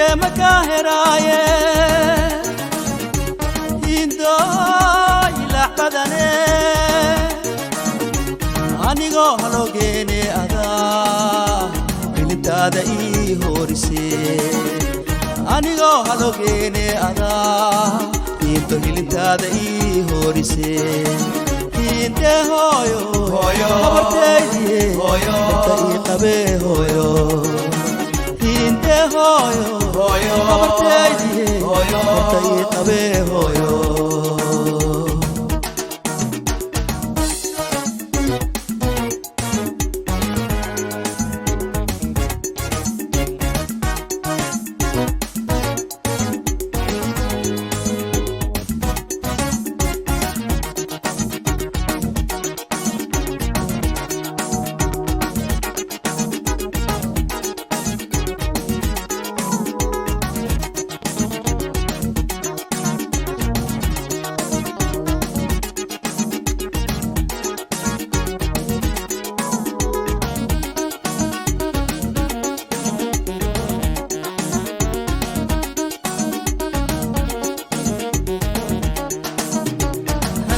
jire makaheraye indo ila badane anigo halogene ada ilintada I horise anigo halogene ada indo ilintada I horise inde hoyo hoyo abartaydi hoyo tay qabe hoyo inde hoyo hoyo abartaydi hoyo tay qabe hoyo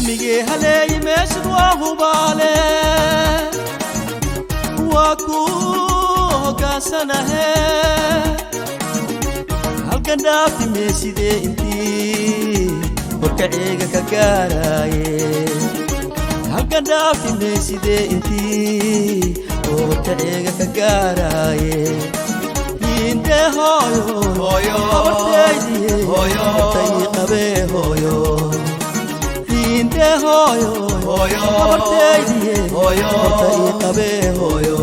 ميجي هلاي ماشد وهو بالي واكو كاسنه هالقندافتي ميسيدي انتي وركعيغا كغاراي هالقندافتي ميسيدي انتي وركعيغا كغاراي انت هويو هويو ورتيدي هويو تاي قبي هويو inde hoyo hoyo abartaydi hoyo tay qabe hoyo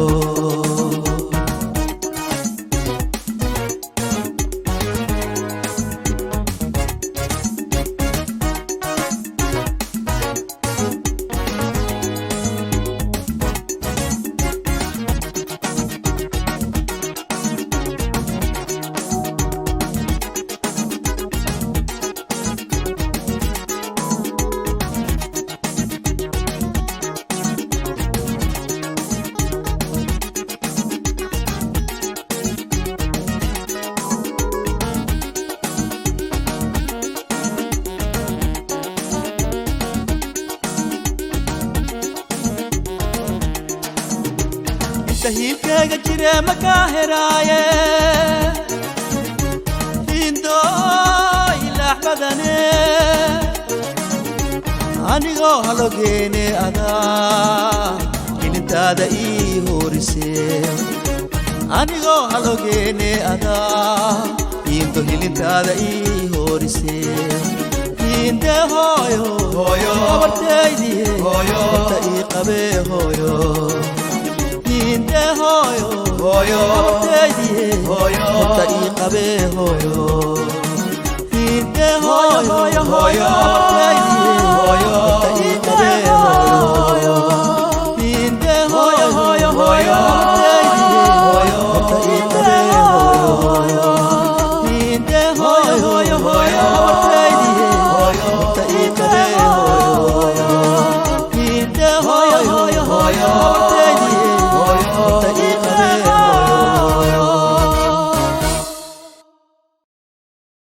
تهيبك جري مكاهرايه indo ila badane anigo halogene ada ilintada I horise anigo halogene ada indo ilintada I horise inde hoyo hoyo abartaydi hoyo tay qabe hoyo inde hoyo hoyo abartaydi hoyo tay qabe hoyo inde hoyo hoyo